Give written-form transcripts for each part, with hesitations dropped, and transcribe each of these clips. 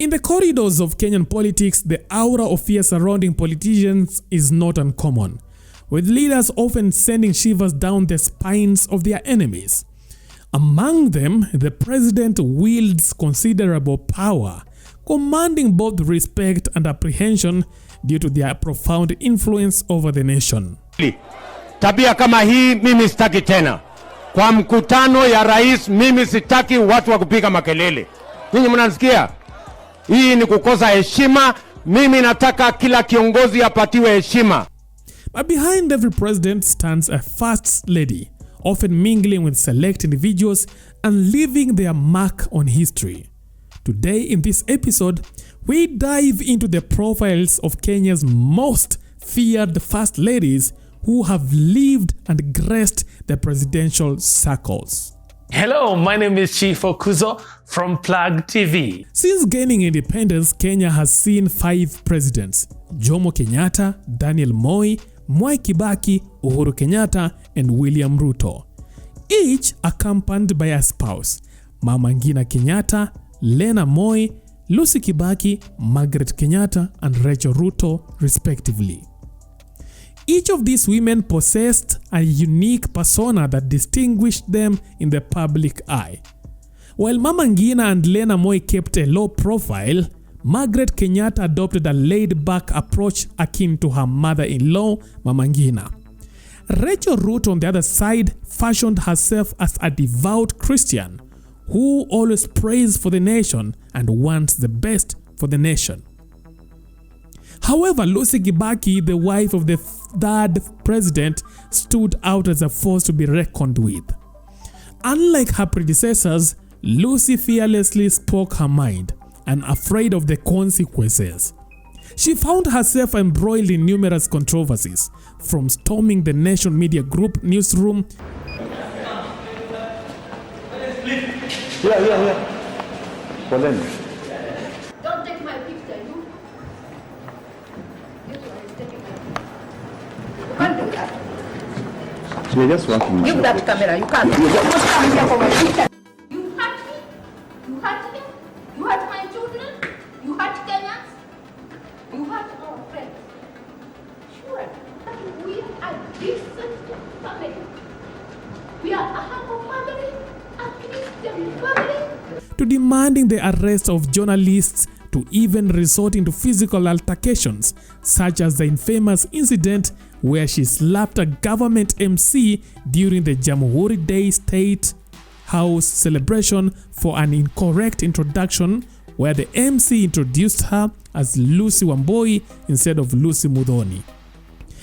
In the corridors of Kenyan politics, the aura of fear surrounding politicians is not uncommon, with leaders often sending shivers down the spines of their enemies. Among them, the president wields considerable power, commanding both respect and apprehension due to their profound influence over the nation. Tabia kama hii mimi sitaki tena. Kwa mkutano ya rais mimi sitaki watu wa kupiga makelele. Ninyi mnasikia? Hii ni kukosa heshima. Mimi nataka kila kiongozi apatiwe heshima. But behind every president stands a first lady, often mingling with select individuals and leaving their mark on history. Today in this episode, we dive into the profiles of Kenya's most feared first ladies who have lived and graced the presidential circles. Hello, my name is Chief Okuzo from Plug TV. Since gaining independence, Kenya has seen 5 presidents: Jomo Kenyatta, Daniel Moi, Mwai Kibaki, Uhuru Kenyatta, and William Ruto, each accompanied by a spouse: Mama Ngina Kenyatta, Lena Moi, Lucy Kibaki, Margaret Kenyatta, and Rachel Ruto, respectively. Each of these women possessed a unique persona that distinguished them in the public eye. While Mama Ngina and Lena Moi kept a low profile, Margaret Kenyatta adopted a laid-back approach akin to her mother-in-law, Mama Ngina. Rachel Ruto, on the other side, fashioned herself as a devout Christian who always prays for the nation and wants the best for the nation. However, Lucy Kibaki, the wife of the third president, stood out as a force to be reckoned with. Unlike her predecessors, Lucy fearlessly spoke her mind, unafraid of the consequences. She found herself embroiled in numerous controversies, from storming the Nation Media Group newsroom Don't take my picture, you. You can't do that. We're just working. Give that camera, you can't. You must come here for my picture. You hurt me. You hurt him. You hurt my children. You hurt Kenyans. You hurt our friends. Sure, but we are decent family. We are a humble family, a Christian family. to demanding the arrest of journalists to even resorting to physical altercations, such as the infamous incident where she slapped a government MC during the Jamhuri Day State House celebration for an incorrect introduction, where the MC introduced her as Lucy Wamboi instead of Lucy Muthoni.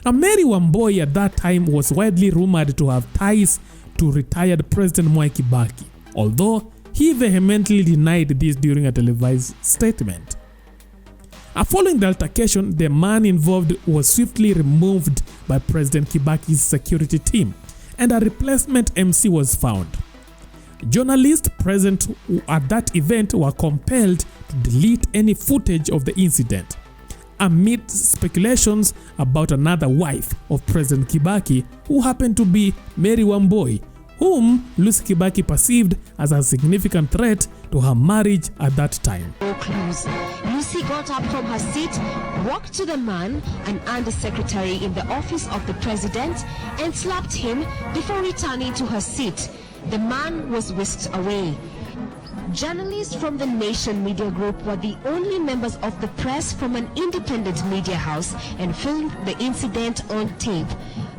And Mary Wamboi at that time was widely rumored to have ties to retired President Mwai Kibaki, although he vehemently denied this during a televised statement. Following the altercation, the man involved was swiftly removed by President Kibaki's security team, and a replacement MC was found. Journalists present at that event were compelled to delete any footage of the incident, amid speculations about another wife of President Kibaki, who happened to be Mary Wamboi, whom Lucy Kibaki perceived as a significant threat to her marriage at that time. Clues. Lucy got up from her seat, walked to the man, an undersecretary in the office of the president, and slapped him before returning to her seat. The man was whisked away. Journalists from the Nation Media Group were the only members of the press from an independent media house and filmed the incident on tape.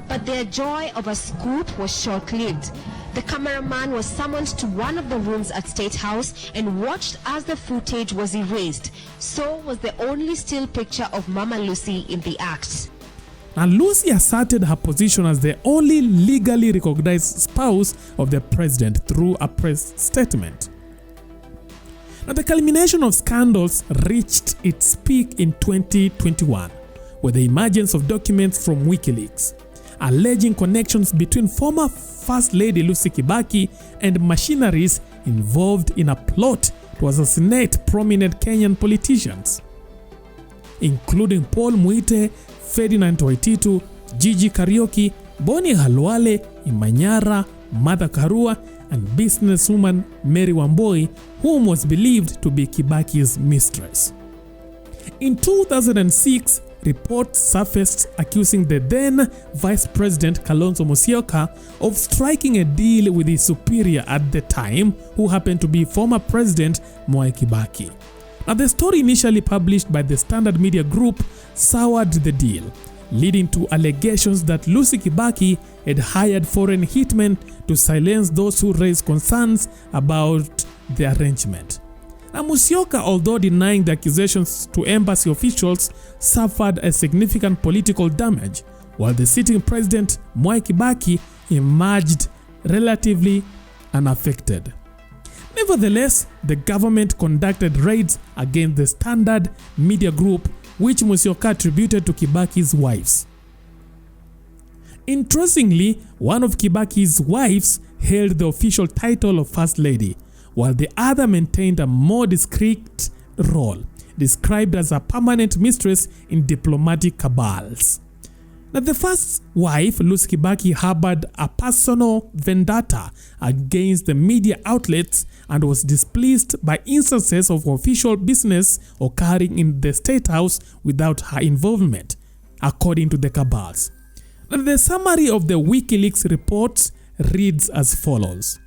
But their joy of a scoop was short-lived. The cameraman was summoned to one of the rooms at State House and watched as the footage was erased. So was the only still picture of Mama Lucy in the act. Now, Lucy asserted her position as the only legally recognized spouse of the president through a press statement. Now, the culmination of scandals reached its peak in 2021 with the emergence of documents from Wikileaks alleging connections between former First Lady Lucy Kibaki and machineries involved in a plot to assassinate prominent Kenyan politicians, including Paul Muite, Ferdinand Waititu, Gigi Kariuki, Boni Halwale, Imanyara, Martha Karua, and businesswoman Mary Wambui, whom was believed to be Kibaki's mistress. In 2006, reports surfaced accusing the then Vice President Kalonzo Musyoka of striking a deal with his superior at the time, who happened to be former President Mwai Kibaki. Now, the story initially published by the Standard Media Group soured the deal, leading to allegations that Lucy Kibaki had hired foreign hitmen to silence those who raised concerns about the arrangement. Now, Musyoka, although denying the accusations to embassy officials, suffered a significant political damage, while the sitting president, Mwai Kibaki, emerged relatively unaffected. Nevertheless, the government conducted raids against the Standard Media Group, which Musyoka attributed to Kibaki's wives. Interestingly, one of Kibaki's wives held the official title of First Lady, while the other maintained a more discreet role, described as a permanent mistress in diplomatic cabals. Now, the first wife, Lucy Kibaki, harbored a personal vendetta against the media outlets and was displeased by instances of official business occurring in the State House without her involvement, according to the cabals. Now, the summary of the Wikileaks reports reads as follows.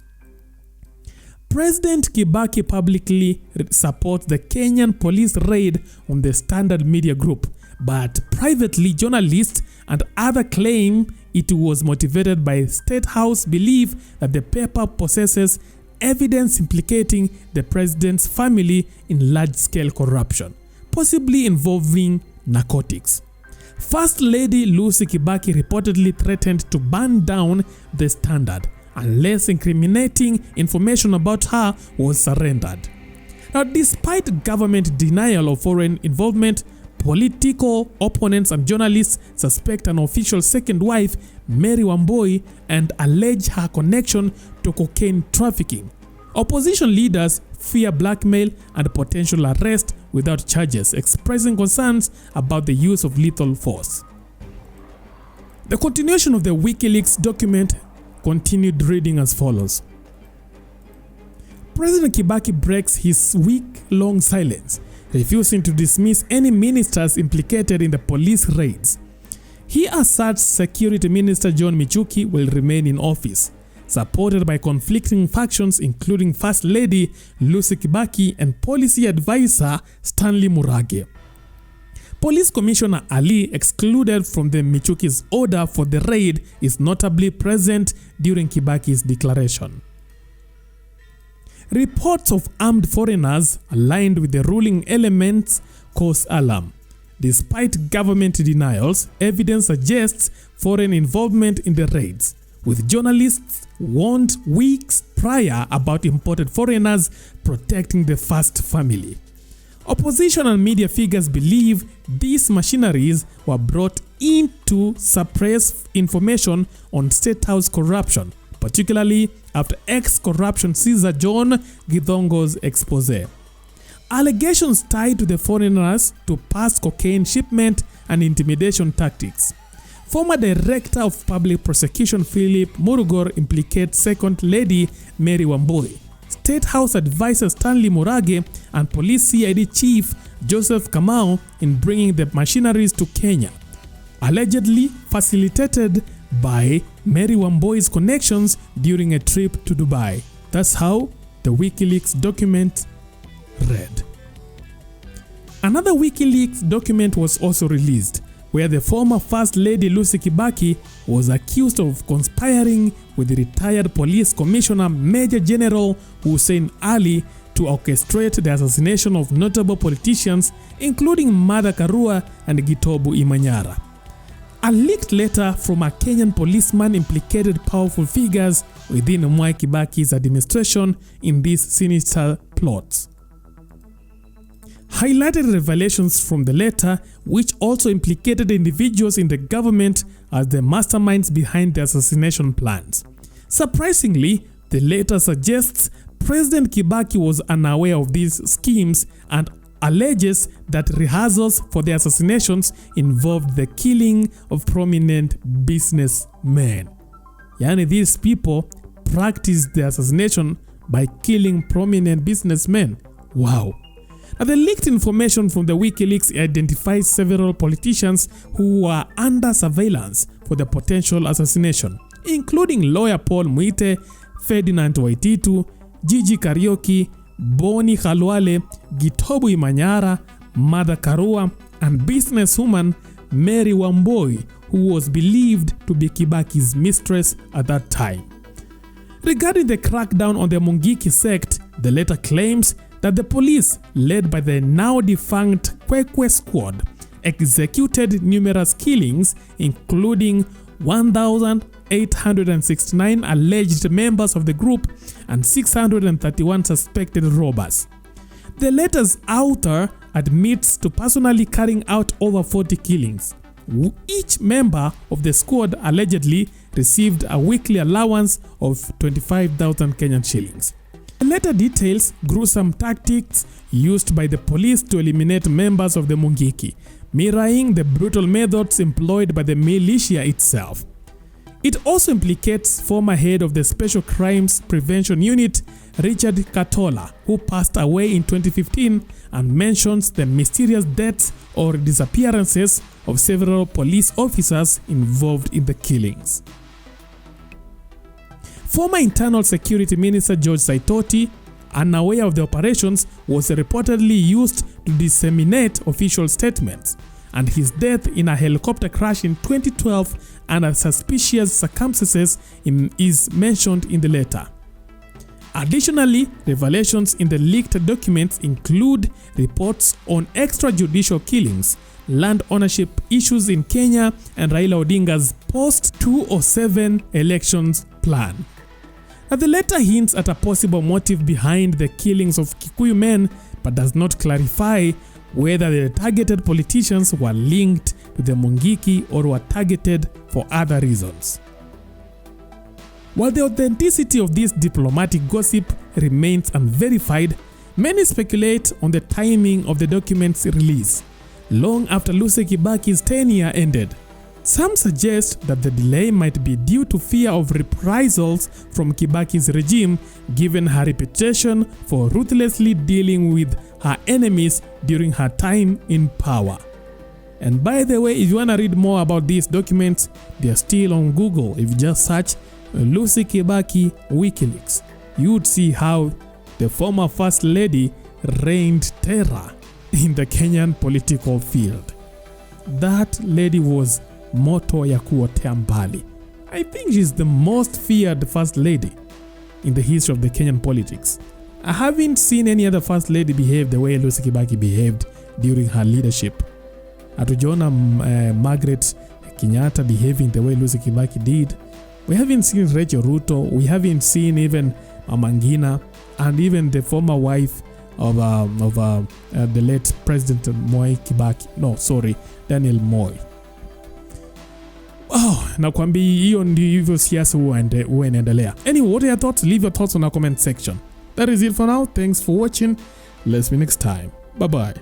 President Kibaki publicly supports the Kenyan police raid on the Standard Media Group, but privately journalists and others claim it was motivated by State House belief that the paper possesses evidence implicating the president's family in large-scale corruption, possibly involving narcotics. First Lady Lucy Kibaki reportedly threatened to burn down the Standard unless incriminating information about her was surrendered. Now, despite government denial of foreign involvement, political opponents and journalists suspect an official second wife, Mary Wambui, and allege her connection to cocaine trafficking. Opposition leaders fear blackmail and potential arrest without charges, expressing concerns about the use of lethal force. The continuation of the Wikileaks document continued reading as follows. President Kibaki breaks his week-long silence, refusing to dismiss any ministers implicated in the police raids. He asserts Security Minister John Michuki will remain in office, supported by conflicting factions including First Lady Lucy Kibaki and Policy Advisor Stanley Murage. Police Commissioner Ali, excluded from the Michuki's order for the raid, is notably present during Kibaki's declaration. Reports of armed foreigners aligned with the ruling elements cause alarm. Despite government denials, evidence suggests foreign involvement in the raids, with journalists warned weeks prior about imported foreigners protecting the First family. Opposition and media figures believe these machineries were brought in to suppress information on State House corruption, particularly after ex-corruption Caesar John Githongo's expose. Allegations tied to the foreigners to past cocaine shipment and intimidation tactics. Former Director of Public Prosecution Philip Murugor implicates Second Lady Mary Wambui, State House Advisor Stanley Murage, and Police CID Chief Joseph Kamau in bringing the machineries to Kenya, allegedly facilitated by Mary Wambui's connections during a trip to Dubai. That's how the Wikileaks document read. Another Wikileaks document was also released, where the former First Lady Lucy Kibaki was accused of conspiring with retired Police Commissioner Major General Hussein Ali to orchestrate the assassination of notable politicians, including Martha Karua and Gitobu Imanyara. A leaked letter from a Kenyan policeman implicated powerful figures within Mwai Kibaki's administration in these sinister plots. Highlighted revelations from the letter, which also implicated individuals in the government as the masterminds behind the assassination plans. Surprisingly, the letter suggests President Kibaki was unaware of these schemes and alleges that rehearsals for the assassinations involved the killing of prominent businessmen. Yani, these people practiced the assassination by killing prominent businessmen. Wow. Now, the leaked information from the Wikileaks identifies several politicians who were under surveillance for the potential assassination, including lawyer Paul Muite, Ferdinand Waititu, Gigi Kariuki, Boni Khalwale, Gitobu Imanyara, Martha Karua, and businesswoman Mary Wamboi, who was believed to be Kibaki's mistress at that time. Regarding the crackdown on the Mungiki sect, the letter claims that the police, led by the now defunct Kwekwe Squad, executed numerous killings, including 1,869 alleged members of the group and 631 suspected robbers. The letter's author admits to personally carrying out over 40 killings. Each member of the squad allegedly received a weekly allowance of 25,000 Kenyan shillings. The letter details gruesome tactics used by the police to eliminate members of the Mungiki, mirroring the brutal methods employed by the militia itself. It also implicates former head of the Special Crimes Prevention Unit, Richard Katola, who passed away in 2015, and mentions the mysterious deaths or disappearances of several police officers involved in the killings. Former Internal Security Minister George Saitoti, unaware of the operations, was reportedly used to disseminate official statements, and his death in a helicopter crash in 2012 under suspicious circumstances is mentioned in the letter. Additionally, revelations in the leaked documents include reports on extrajudicial killings, land ownership issues in Kenya, and Raila Odinga's post-2007 elections plan. Now, the letter hints at a possible motive behind the killings of Kikuyu men, but does not clarify whether the targeted politicians were linked to the Mungiki or were targeted for other reasons. While the authenticity of this diplomatic gossip remains unverified, many speculate on the timing of the document's release, long after Lucy Kibaki's tenure ended. Some suggest that the delay might be due to fear of reprisals from Kibaki's regime, given her reputation for ruthlessly dealing with her enemies during her time in power. And by the way, if you want to read more about these documents, they are still on Google. If you just search Lucy Kibaki Wikileaks, you would see how the former First Lady reigned terror in the Kenyan political field. That lady was moto ya kuotea mbali. I think she's the most feared First Lady in the history of the Kenyan politics. I haven't seen any other First Lady behave the way Lucy Kibaki behaved during her leadership. Hatujaona Margaret Kenyatta behaving the way Lucy Kibaki did. We haven't seen Rachel Ruto. We haven't seen even Mama Ngina, and even the former wife of the late President Daniel Moi. Nakwambia hiyo ndivyo siasa huwa inaendelea. Anyway, what are your thoughts? Leave your thoughts on our comment section. That is it for now. Thanks for watching. Let's see you next time. Bye bye.